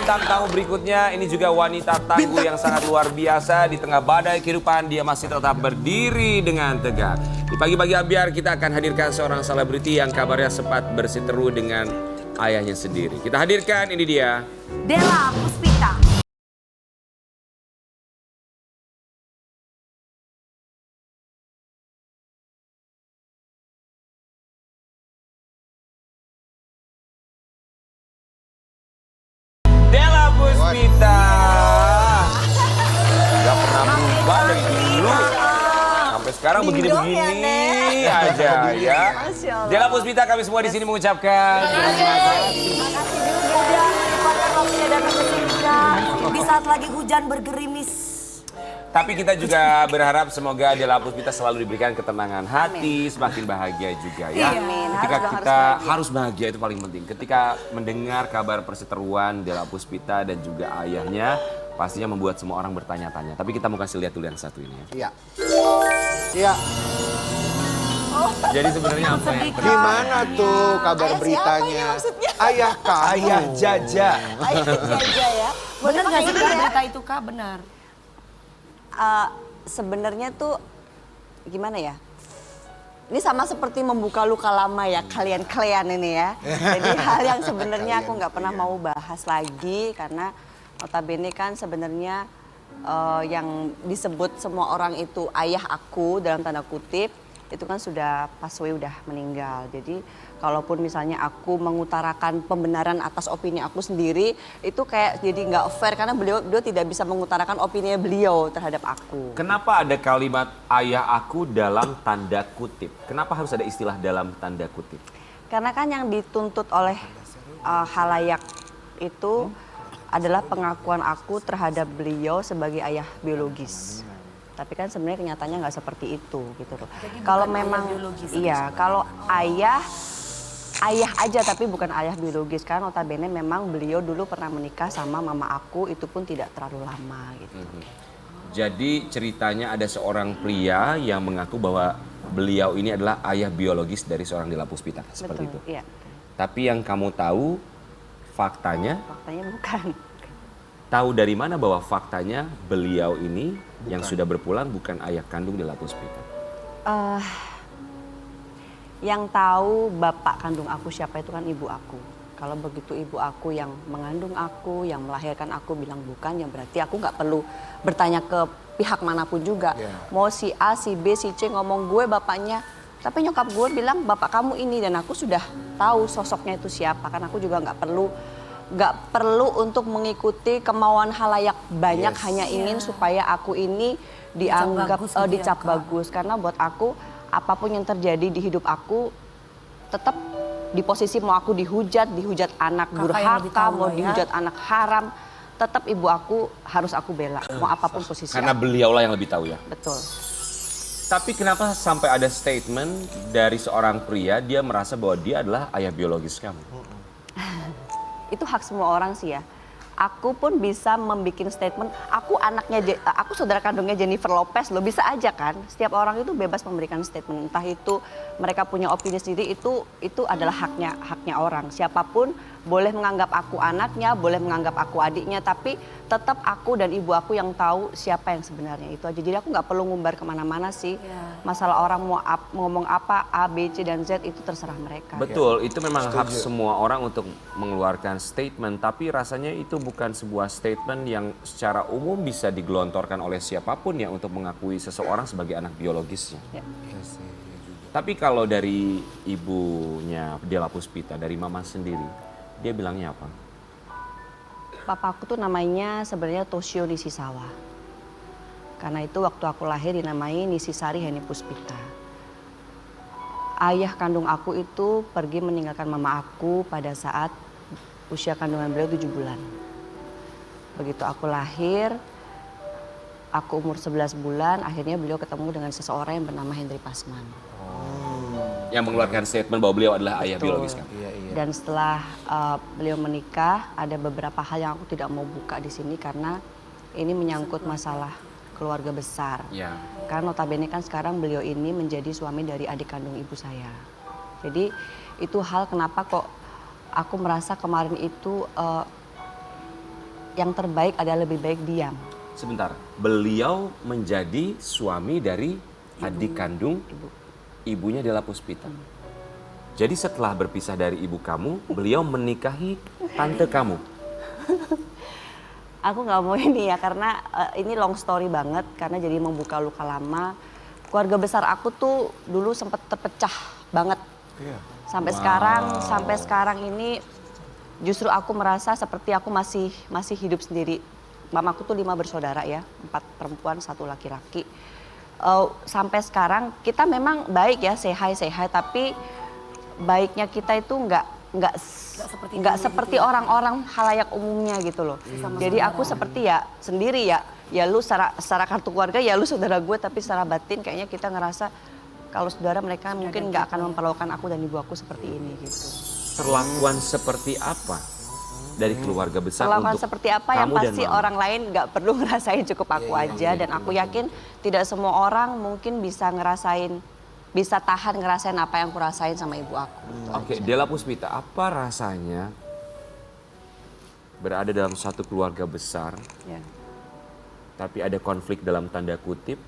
bintang tamu berikutnya, ini juga wanita tangguh yang sangat luar biasa. Di tengah badai kehidupan, dia masih tetap berdiri dengan tegak. Di pagi-pagi Ambiar, kita akan hadirkan seorang selebriti yang kabarnya sempat berseteru dengan ayahnya sendiri. Kita hadirkan, ini dia. Della Puspita. Della Puspita. Gak pernah berubah dari dulu. Sampai sekarang begini-begini aja ya. Della Puspita, kami semua di sini mengucapkan terima kasih. Udah pada waktunya datang ke sini, Kak. Di saat lagi hujan bergerimis. Tapi kita juga berharap semoga Della Puspita selalu diberikan ketenangan hati, semakin bahagia juga ya. Ketika kita harus bahagia itu paling penting. Ketika mendengar kabar perseteruan Della Puspita dan juga ayahnya, pastinya membuat semua orang bertanya-tanya. Tapi kita mau kasih lihat dulu yang satu ini ya. Iya. Iya. Jadi sebenarnya apa yang terjadi? Gimana tuh kabar beritanya? Ayah kamu. Ayah Jaja. Ayah Jaja ya. Bener nggak sih Kak berita itu, Kak? Benar. Sebenarnya tuh gimana ya? Ini sama seperti membuka luka lama ya kalian ini ya. Jadi hal yang sebenarnya aku nggak pernah mau bahas lagi karena notabene kan sebenarnya yang disebut semua orang itu ayah aku dalam tanda kutip itu kan sudah Paswe udah meninggal. Jadi kalaupun misalnya aku mengutarakan pembenaran atas opini aku sendiri itu kayak jadi nggak fair karena beliau tidak bisa mengutarakan opini beliau terhadap aku. Kenapa ada kalimat ayah aku dalam tanda kutip? Kenapa harus ada istilah dalam tanda kutip? Karena kan yang dituntut oleh halayak itu adalah pengakuan aku terhadap beliau sebagai ayah biologis. Tapi kan sebenarnya kenyataannya nggak seperti itu gitu loh. Kalau memang iya, kalau ayah aja tapi bukan ayah biologis karena notabene memang beliau dulu pernah menikah sama mama aku itu pun tidak terlalu lama gitu. Jadi ceritanya ada seorang pria yang mengaku bahwa beliau ini adalah ayah biologis dari seorang Della Puspita, seperti itu. Iya. Tapi yang kamu tahu faktanya Bukan. tahu dari mana bahwa faktanya beliau ini yang sudah berpulang bukan ayah kandung Della Puspita? Yang tahu bapak kandung aku siapa itu kan ibu aku. Kalau begitu ibu aku yang mengandung aku, yang melahirkan aku bilang bukan, ya berarti aku nggak perlu bertanya ke pihak manapun juga. Mau si A, si B, si C ngomong gue bapaknya. Tapi nyokap gue bilang bapak kamu ini dan aku sudah tahu sosoknya itu siapa. Kan aku juga nggak perlu untuk mengikuti kemauan halayak banyak hanya ingin supaya aku ini dianggap dicap bagus karena buat aku apapun yang terjadi di hidup aku tetap di posisi mau aku dihujat anak durhaka mau dihujat anak haram tetap ibu aku harus aku bela mau apapun posisi Karena aku. beliaulah yang lebih tahu ya. Betul. Tapi kenapa sampai ada statement dari seorang pria dia merasa bahwa dia adalah ayah biologis kamu? Itu hak semua orang sih ya. Aku pun bisa membuat statement, aku saudara kandungnya Jennifer Lopez loh, bisa aja kan. Setiap orang itu bebas memberikan statement, entah itu mereka punya opini sendiri, itu adalah haknya orang. Siapapun boleh menganggap aku anaknya, boleh menganggap aku adiknya, tapi tetap aku dan ibu aku yang tahu siapa yang sebenarnya itu aja. Jadi aku nggak perlu ngumbar kemana-mana sih. Masalah orang mau ngomong apa, A, B, C, dan Z itu terserah mereka. Betul, itu memang hak semua orang untuk mengeluarkan statement, tapi rasanya itu bukan sebuah statement yang secara umum bisa digelontorkan oleh siapapun ya untuk mengakui seseorang sebagai anak biologisnya. Tapi kalau dari ibunya Della Puspita, dari mama sendiri, dia bilangnya apa? Papaku tuh namanya sebenarnya Toshio Nishisawa. Karena itu waktu aku lahir dinamai Nishisari Heni Puspita. Ayah kandung aku itu pergi meninggalkan mama aku pada saat usia kandungan beliau 7 bulan. Begitu aku lahir, aku umur 11 bulan, akhirnya beliau ketemu dengan seseorang yang bernama Hendri Pasman. Yang mengeluarkan statement bahwa beliau adalah ayah biologis kamu. Dan setelah beliau menikah, ada beberapa hal yang aku tidak mau buka di sini karena ini menyangkut masalah keluarga besar. Karena notabene kan sekarang beliau ini menjadi suami dari adik kandung ibu saya. Jadi itu hal kenapa kok aku merasa kemarin itu yang terbaik adalah lebih baik diam. Sebentar, beliau menjadi suami dari adik kandung ibunya Della Puspita. Jadi setelah berpisah dari ibu kamu, beliau menikahi tante kamu. Aku nggak mau ini ya karena ini long story banget karena jadi membuka luka lama. Keluarga besar aku tuh dulu sempat terpecah banget. Sampai sekarang ini justru aku merasa seperti aku masih hidup sendiri. Mamaku tuh 5 bersaudara ya, 4 perempuan, 1 laki-laki. Sampai sekarang kita memang baik ya, say hi, tapi baiknya kita itu nggak seperti orang-orang halayak umumnya gitu loh. Jadi aku seperti ya sendiri ya lu secara kartu keluarga ya lu saudara gue, tapi secara batin kayaknya kita ngerasa kalau saudara mereka mungkin nggak akan memperlakukan aku dan ibu aku seperti ini gitu. Perlakuan seperti apa dari keluarga besar Perlakuan untuk seperti apa yang kamu dan pasti mama? orang lain nggak perlu ngerasain, cukup aku aja. Dan aku yakin tidak semua orang mungkin bisa tahan ngerasain apa yang aku rasain sama ibu aku. Oke, Della Puspita, apa rasanya berada dalam satu keluarga besar, Ya. tapi ada konflik dalam tanda kutip,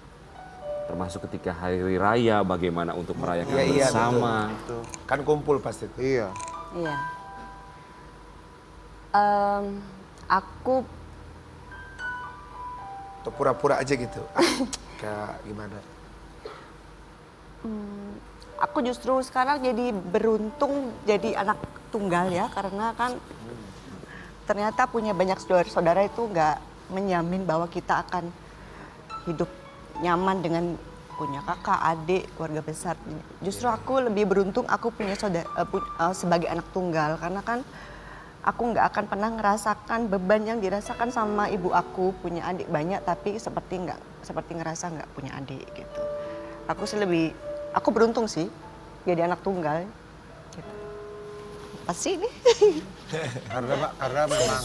termasuk ketika hari raya, bagaimana untuk merayakan bersama. Betul. Kan kumpul pasti. Iya. Iya. Aku Atau pura-pura aja gitu. Kayak gimana? Aku justru sekarang jadi beruntung jadi anak tunggal ya, karena kan ternyata punya banyak saudara itu nggak menjamin bahwa kita akan hidup nyaman dengan punya kakak, adik, keluarga besar. Justru aku lebih beruntung aku punya sebagai anak tunggal, karena kan aku nggak akan pernah ngerasakan beban yang dirasakan sama ibu aku, punya adik banyak tapi seperti ngerasa nggak punya adik gitu. Aku beruntung sih jadi anak tunggal. Gitu. Apa sih ini? Karena memang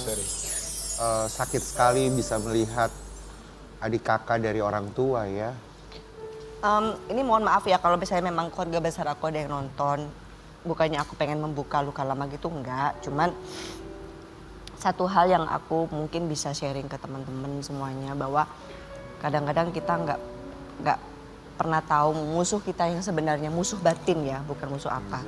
sakit sekali bisa melihat adik kakak dari orang tua ya. Ini mohon maaf ya kalau misalnya memang keluarga besar aku ada yang nonton. Bukannya aku pengen membuka luka lama gitu, enggak. Cuman satu hal yang aku mungkin bisa sharing ke teman-teman semuanya, bahwa kadang-kadang kita nggak pernah tahu musuh kita yang sebenarnya, musuh batin ya, bukan musuh apa.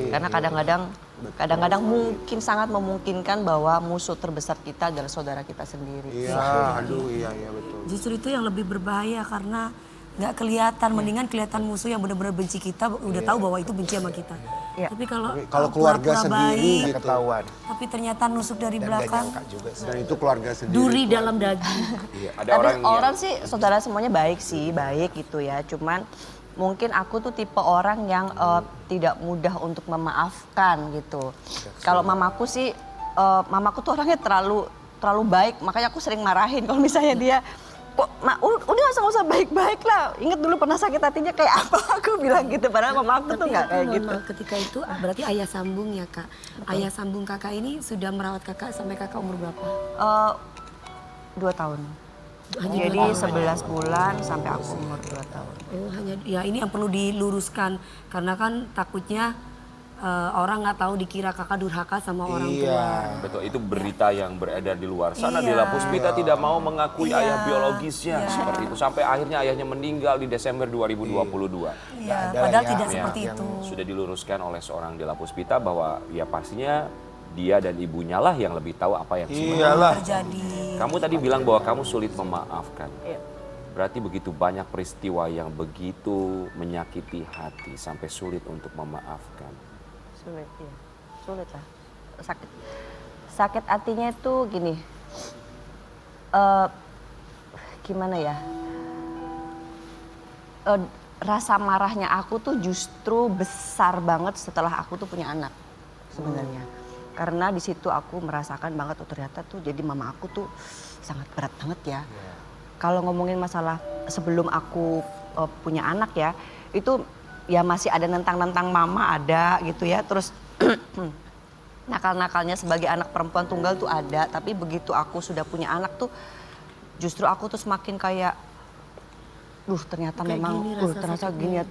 Karena kadang-kadang mungkin sangat memungkinkan bahwa musuh terbesar kita adalah saudara kita sendiri. Iya, aduh iya betul. Justru itu yang lebih berbahaya karena nggak kelihatan, mendingan kelihatan musuh yang benar-benar benci kita, udah tahu bahwa itu benci sama kita. Iya. Tapi kalau keluarga pura-pura sendiri baik, gitu. Ketahuan. tapi ternyata nusuk dari Dan gak belakang, nyangka juga sih. Dan itu keluarga sendiri. duri dalam daging. Iya, ada Tapi orang orang sih saudara semuanya baik gitu ya. Cuman mungkin aku tuh tipe orang yang tidak mudah untuk memaafkan gitu. Kalau mamaku sih, mamaku tuh orangnya terlalu baik, makanya aku sering marahin kalau misalnya dia kok udah nggak usah baik-baik lah. Ingat dulu pernah sakit hatinya kayak apa, aku bilang gitu. Padahal mama aku tuh nggak kayak mohon gitu. maaf, ketika itu berarti ayah sambung ya kak. Ayah sambung kakak ini sudah merawat kakak sampai kakak umur berapa? 2 tahun. Hanya Jadi 2 tahun. 11 bulan sampai aku umur 2 tahun. Oh hanya, ya ini yang perlu diluruskan karena kan takutnya orang nggak tahu dikira kakak durhaka sama orang tua. Betul, itu berita yang beredar di luar sana. Iya. Della Puspita tidak mau mengakui Iya. ayah biologisnya seperti itu. Sampai akhirnya ayahnya meninggal di Desember 2022. Iya, ada padahal ya, tidak Ya, seperti yang itu. sudah diluruskan oleh seorang Della Puspita bahwa ya pastinya dia dan ibunya lah yang lebih tahu apa yang sebenarnya Iyalah. Terjadi. Kamu tadi bilang bahwa kamu sulit memaafkan. Iya. Berarti begitu banyak peristiwa yang begitu menyakiti hati sampai sulit untuk memaafkan. Sulit ya, sulit lah. Sakit hatinya itu gini, gimana ya? Rasa marahnya aku tuh justru besar banget setelah aku tuh punya anak sebenarnya. Karena di situ aku merasakan banget oh ternyata tuh jadi mama aku tuh sangat berat banget ya. Kalau ngomongin masalah sebelum aku punya anak ya, itu ya masih ada nentang-nentang mama ada gitu ya. Terus nakal-nakalnya sebagai anak perempuan tunggal tuh ada. Tapi begitu aku sudah punya anak tuh justru aku tuh semakin kayak ternyata Kayak memang gini rasa ternyata sakitnya. gini ya.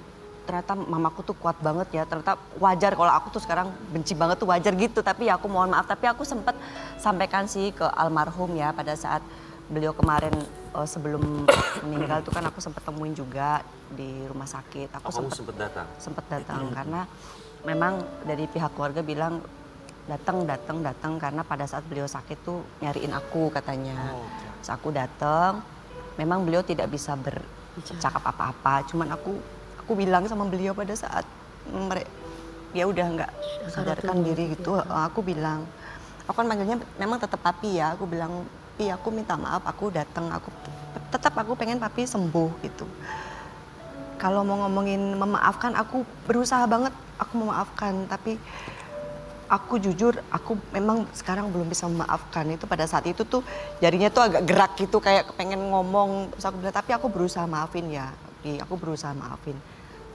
ternyata mamaku tuh kuat banget ya. Ternyata wajar kalau aku tuh sekarang benci banget tuh wajar gitu. Tapi ya aku mohon maaf. Tapi aku sempat sampaikan sih ke almarhum ya pada saat beliau kemarin sebelum meninggal tuh kan aku sempat temuin juga di rumah sakit. Aku Kamu sempat datang? Sempat datang karena memang dari pihak keluarga bilang datang karena pada saat beliau sakit tuh nyariin aku katanya. Terus aku datang, memang beliau tidak bisa bercakap apa-apa, cuman aku bilang sama beliau pada saat dia udah nggak sadarkan diri gitu, aku bilang, aku kan manggilnya memang tetap papi ya, aku bilang, pi aku minta maaf, aku datang, aku pengen papi sembuh gitu. Kalau mau ngomongin memaafkan, aku berusaha banget, aku memaafkan, tapi aku jujur, aku memang sekarang belum bisa memaafkan. Itu pada saat itu tuh jarinya tuh agak gerak gitu, kayak pengen ngomong. Terus aku bilang, tapi aku berusaha maafin ya, aku berusaha maafin.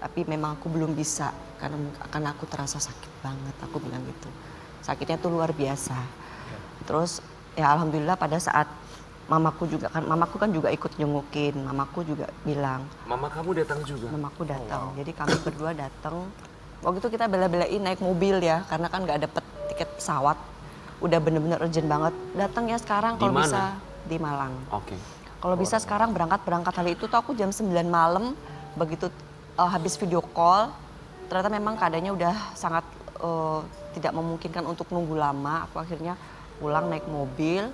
Tapi memang aku belum bisa, karena aku terasa sakit banget, aku bilang gitu. Sakitnya tuh luar biasa. Terus ya alhamdulillah pada saat mamaku kan juga ikut nyungukin, mamaku juga bilang. Mama kamu datang juga? Mamaku datang, jadi kami berdua datang. Waktu itu kita bela-belain naik mobil ya, karena kan nggak dapet tiket pesawat. Udah bener-bener urgent banget. Datang ya sekarang kalau bisa di Malang. Oke. Kalau bisa sekarang berangkat kali itu tuh aku jam 9 malam, begitu habis video call, ternyata memang keadaannya udah sangat tidak memungkinkan untuk nunggu lama. Aku akhirnya pulang naik mobil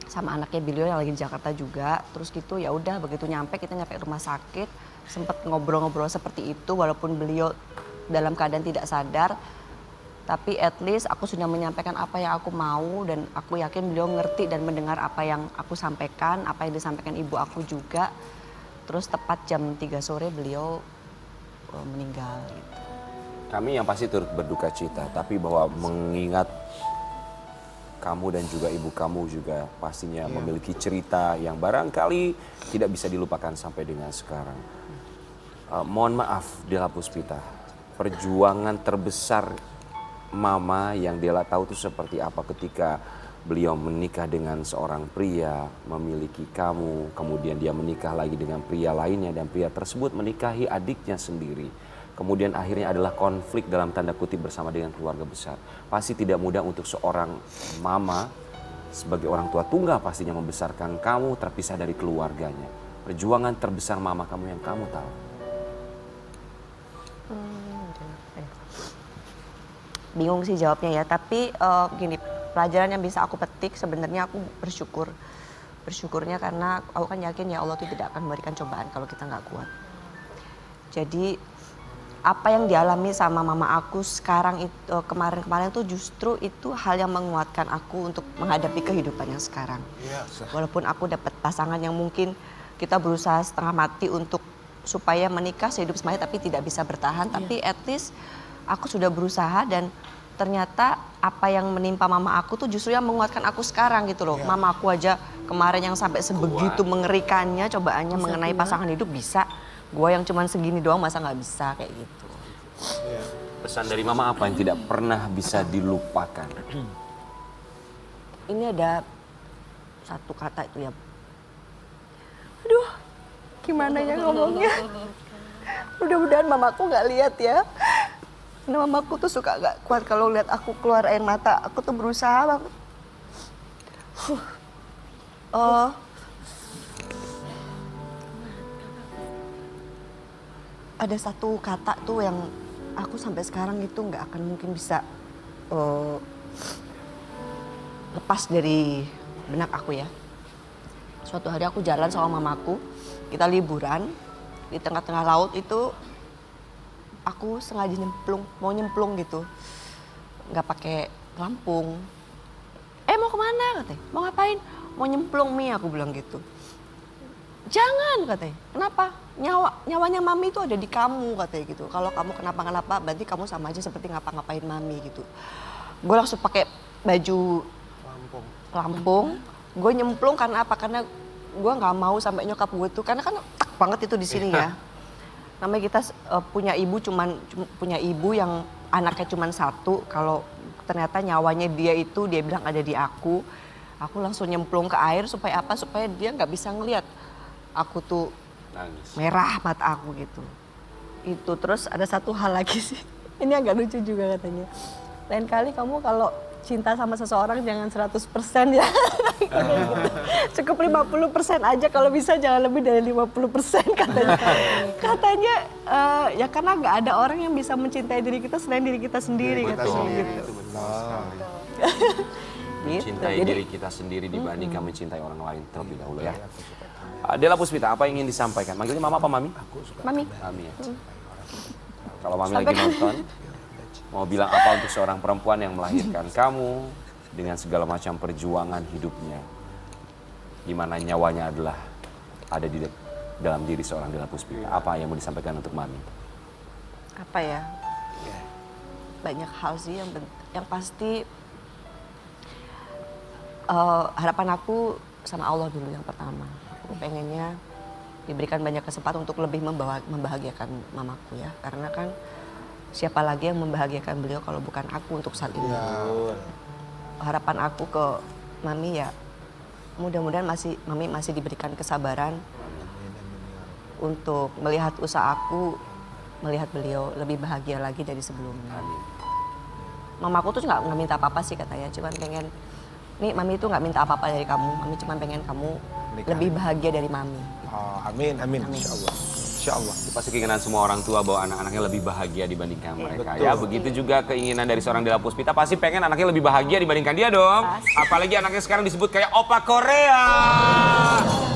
sama anaknya beliau yang lagi di Jakarta juga. Terus gitu ya udah begitu kita nyampe rumah sakit. Sempat ngobrol-ngobrol seperti itu walaupun beliau dalam keadaan tidak sadar, tapi at least aku sudah menyampaikan apa yang aku mau dan aku yakin beliau ngerti dan mendengar apa yang aku sampaikan, apa yang disampaikan ibu aku juga. Terus tepat jam 3 sore beliau meninggal gitu. Kami yang pasti turut berduka cita, tapi bahwa mengingat kamu dan juga ibu kamu juga pastinya memiliki cerita yang barangkali tidak bisa dilupakan sampai dengan sekarang. Mohon maaf Della Puspita, perjuangan terbesar Mama yang Della tahu itu seperti apa ketika beliau menikah dengan seorang pria, memiliki kamu, kemudian dia menikah lagi dengan pria lainnya dan pria tersebut menikahi adiknya sendiri. Kemudian akhirnya adalah konflik dalam tanda kutip bersama dengan keluarga besar. Pasti tidak mudah untuk seorang mama sebagai orang tua tunggal pastinya membesarkan kamu terpisah dari keluarganya. Perjuangan terbesar mama kamu yang kamu tahu. Bingung sih jawabnya ya, tapi gini, pelajaran yang bisa aku petik sebenarnya aku bersyukurnya karena aku kan yakin ya Allah itu tidak akan memberikan cobaan kalau kita nggak kuat. Jadi apa yang dialami sama mama aku sekarang itu kemarin-kemarin tuh justru itu hal yang menguatkan aku untuk menghadapi kehidupan yang sekarang. Walaupun aku dapat pasangan yang mungkin kita berusaha setengah mati untuk supaya menikah sehidup semati tapi tidak bisa bertahan, tapi at least aku sudah berusaha dan ternyata apa yang menimpa mama aku tuh justru yang menguatkan aku sekarang gitu loh. Mama aku aja kemarin yang sampai sebegitu mengerikannya cobaannya mengenai pasangan hidup bisa. Gue yang cuman segini doang masa nggak bisa kayak gitu. Pesan dari mama apa yang tidak pernah bisa dilupakan? Ini ada satu kata itu ya. Aduh, gimana ya ngomongnya? Mudah-mudahan mamaku nggak lihat ya. Karena mamaku tuh suka gak kuat kalau lihat aku keluar air mata. Aku tuh berusaha banget. Ada satu kata tuh yang aku sampai sekarang itu nggak akan mungkin bisa lepas dari benak aku ya. Suatu hari aku jalan sama mamaku, kita liburan di tengah-tengah laut itu. Aku sengaja mau nyemplung gitu, nggak pakai pelampung. Mau kemana katanya? Mau ngapain? Mau nyemplung Mi, aku bilang gitu. Jangan katanya. Kenapa? Nyawanya Mami itu ada di kamu katanya gitu. Kalau kamu kenapa-kenapa berarti kamu sama aja seperti ngapa-ngapain Mami gitu. Gue langsung pakai baju pelampung. Gue nyemplung karena apa? Karena gue nggak mau sampai nyokap gue tuh, karena kan tak banget itu di sini ya. Namanya kita punya ibu yang anaknya cuma satu. Kalau ternyata nyawanya dia bilang ada di aku langsung nyemplung ke air supaya apa? Supaya dia nggak bisa ngelihat aku tuh Nangis. merah mata aku gitu. Itu terus ada satu hal lagi sih. Ini agak lucu juga katanya. Lain kali kamu kalau cinta sama seseorang jangan 100% ya. Cukup 50% aja, kalau bisa jangan lebih dari 50% katanya. Katanya ya karena nggak ada orang yang bisa mencintai diri kita selain diri kita sendiri katanya gitu. Itu betul sekali. Gitu. Mencintai Jadi diri kita sendiri dibandingkan mencintai orang lain terlebih dahulu ya. Dela Puspita, apa yang ingin disampaikan? Manggilnya mama apa mami? Mami, Mami ya. Kalau mami lagi nonton, mau bilang apa untuk seorang perempuan yang melahirkan kamu dengan segala macam perjuangan hidupnya, di mana nyawanya adalah ada di dalam diri seorang Dela Puspita. Apa yang mau disampaikan untuk mami? apa ya? Banyak hal sih yang pasti harapan aku sama Allah dulu yang pertama. Aku pengennya diberikan banyak kesempatan untuk lebih membahagiakan mamaku ya. Karena kan siapa lagi yang membahagiakan beliau kalau bukan aku untuk saat ini. Harapan aku ke mami ya mudah-mudahan mami masih diberikan kesabaran untuk melihat usaha aku, melihat beliau lebih bahagia lagi dari sebelumnya. Mamaku tuh nggak minta apa-apa sih katanya, cuman pengen, nih mami itu nggak minta apa-apa dari kamu, mami cuma pengen kamu lebih bahagia dari mami. Oh, amin, amin, insya Allah. Insya Allah. Itu pasti keinginan semua orang tua bahwa anak-anaknya lebih bahagia dibandingkan mereka. Ya, begitu juga keinginan dari seorang Dela Puspita pasti pengen anaknya lebih bahagia dibandingkan dia dong. Apalagi anaknya sekarang disebut kayak opa Korea.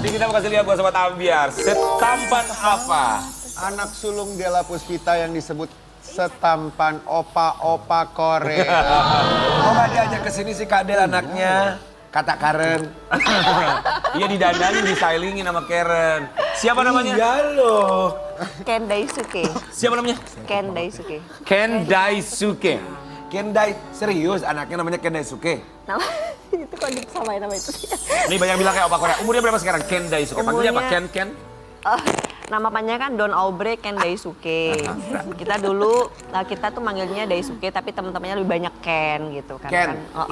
Jadi kita mau kasih lihat buat sobat Ambiar, setampan apa? Anak sulung Dela Puspita yang disebut setampan opa-opa Korea. Kok nggak diajak ke sini sih Kak Del anaknya? Kata Karen. Iya didandanin, disailingin sama Karen. Siapa namanya? Iya loh. Ken Daisuke. Siapa namanya? Ken Daisuke. Ken Daisuke. Kendai, serius anaknya namanya Kendai Suke. Nama itu kok disamain nama itu sih. Ini banyak bilang kayak opa Korea. Umurnya berapa sekarang? Ken Daisuke. Panggilnya apa? Umurnya- Ken? Nama panjangnya kan Don Aubrey Ken Daisuke. Kita dulu kita tuh manggilnya Daisuke tapi teman-temannya lebih banyak Ken gitu kan. Ken,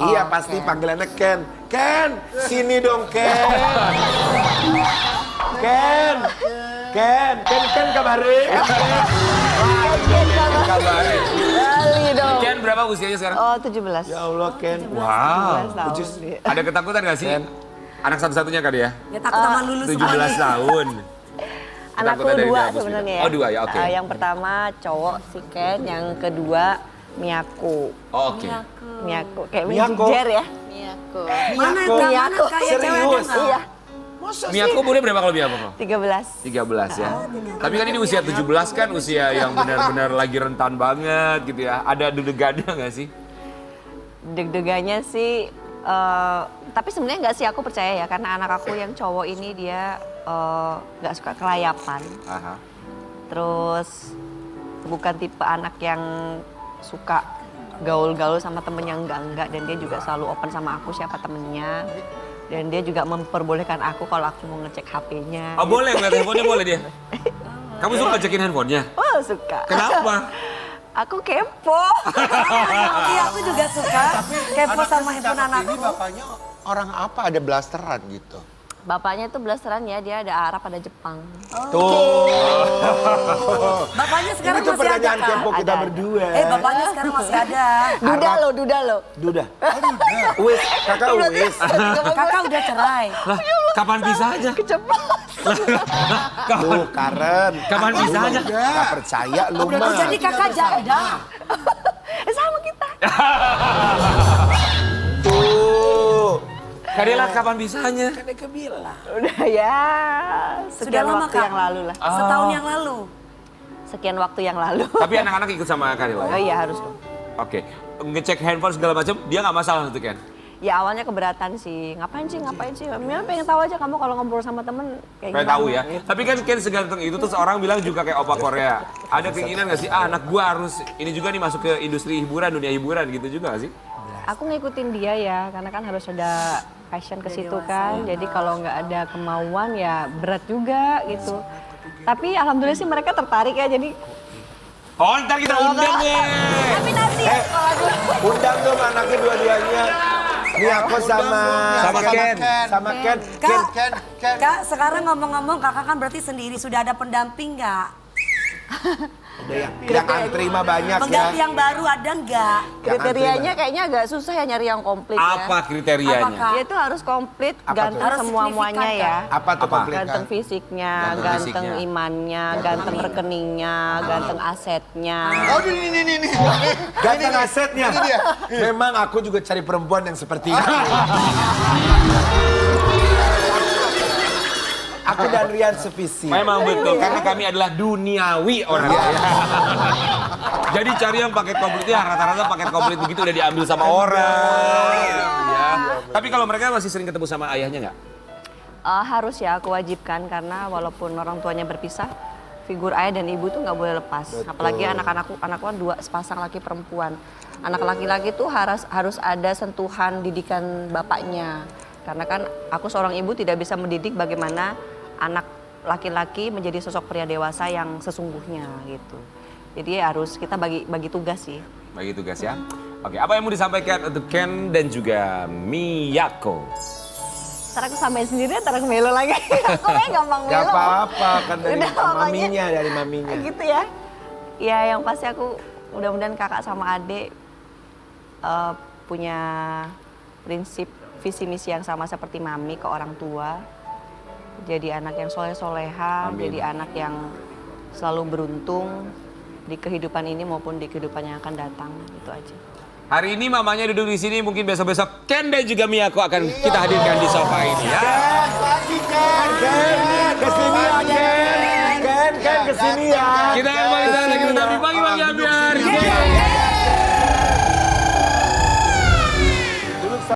iya pasti panggilannya Ken. Ken, sini dong Ken. Ken, Ken kabarin. Kabarin. Kali dong. Ken berapa usianya sekarang? Oh 17. Ya Allah Ken. 17 tahun. dia. Ada ketakutan gak sih? Anak satu-satunya kali ya? Ya takut sama lulus 17 tahun. Anakku Ketakutan dari dua Dela Puspita. sebenarnya ya. Oh, dua ya, oke. Yang pertama cowok si Ken, yang kedua Miyako. Oh, oke. Miyako kayak Miyako? Ginger ya. Mana itu? Mana Miyako. kayak cewek ada Serius? nggak? Iya, Miyako umurnya berapa kalau Miyako? 13. 13 ya. Tapi kan ini usia 17 kan usia yang benar-benar lagi rentan banget gitu ya. Ada deg-degannya nggak sih? Deg-degannya sih tapi sebenarnya nggak sih, aku percaya ya karena anak aku yang cowok ini dia nggak suka kelayapan. Aha. Terus bukan tipe anak yang suka gaul-gaul sama temen yang enggak, dan dia juga selalu open sama aku siapa temennya. Dan dia juga memperbolehkan aku kalau aku mau ngecek HP-nya. Oh boleh, ngeliat handphonenya boleh dia? Kamu suka ngecekin handphonenya? Oh suka. Kenapa? Aku kepo. Iya aku juga suka kepo sama handphone Ini anakku. bapaknya orang apa, ada blasteran gitu. Bapaknya tuh blasteran ya, dia ada Arab ada Jepang. Tuh. Bapaknya sekarang Itu masih ada pertanyaan Kak? kepo kita Ada. berdua. Bapaknya sekarang masih ada. Duda lo. Duda. Wis, kakak wis. Kakak udah cerai. Lah, kapan bisa aja? Tuh Karen. Kapan bisa aja? Gak percaya lu Oh, mah. jadi kakak janda. Sama kita. Tuh. Kadela kapan bisanya? Kan dia bilang. Udah ya, Sudah sekian lama waktu Kak? yang lalu lah. Setahun yang lalu. Sekian waktu yang lalu. Tapi anak-anak ikut sama Kadela? Oh iya harus dong. Oke, ngecek handphone segala macam, dia nggak masalah tuh Ken? Ya awalnya keberatan sih, ngapain sih? Mia pengen tahu aja kamu kalau ngobrol sama temen kayak Kayak gimana. tahu ya. gitu. Tapi kan Ken seganteng itu terus orang bilang juga kayak opa Korea. Ada keinginan nggak sih? Anak gua harus ini juga nih masuk ke industri hiburan, dunia hiburan gitu juga nggak sih? Aku ngikutin dia ya, karena kan harus ada passion ke situ kan. Jadi kalau nggak ada kemauan ya berat juga gitu. Tapi alhamdulillah sih mereka tertarik ya, jadi Oh ntar kita undang nih. tapi nanti ya kalau aku Undang dong anaknya dua-duanya. Ini aku sama Ken. Sama Ken. Kak, Kak, sekarang ngomong-ngomong kakak kan berarti sendiri sudah ada pendamping nggak? Udah yang antri mah banyak ya. Pengganti yang baru ada nggak? Kriterianya kayaknya agak susah ya nyari yang komplit Apa ya. kriterianya? Apakah? Dia itu harus komplit, Apa tuh? ganteng Harus semua-muanya signifikan, ya. Apa tuh komplit? Ganteng fisiknya, Ganteng ganteng fisiknya. imannya, ganteng rekeningnya, ganteng asetnya. Oh ini. Ganteng asetnya. Memang aku juga cari perempuan yang seperti itu. Aku dan Rian sevisi. Memang betul, karena kami adalah duniawi orangnya. Jadi cari yang paket komplit ya, rata-rata paket komplit begitu udah diambil sama orang. Ya. Tapi kalau mereka masih sering ketemu sama ayahnya nggak? Harus ya aku wajibkan karena walaupun orang tuanya berpisah, figur ayah dan ibu tuh nggak boleh lepas. Apalagi anakku kan 2 sepasang laki perempuan. Anak laki-laki tuh harus ada sentuhan didikan bapaknya. Karena kan aku seorang ibu tidak bisa mendidik bagaimana anak laki-laki menjadi sosok pria dewasa yang sesungguhnya gitu. Jadi harus kita bagi tugas sih. Bagi tugas ya. Oke, apa yang mau disampaikan untuk Ken dan juga Miyako? Ntar aku sampein sendiri, ntar aku melo lagi. Aku kayak gampang melo. Gak apa-apa, kan dari Udah, maminya, dari maminya. Gitu ya. Ya yang pasti aku mudah-mudahan kakak sama adik punya prinsip visi misi yang sama seperti mami ke orang tua. Jadi anak yang soleh-soleha, Amin. jadi anak yang selalu beruntung di kehidupan ini maupun di kehidupan yang akan datang. Itu aja. Hari ini mamanya duduk di sini, mungkin besok-besok Ken dan juga Miyako akan kita hadirkan di sofa ini ya. Kesini ya, Ken, kesini ya. Kita kembali lagi, tapi pagi-pagi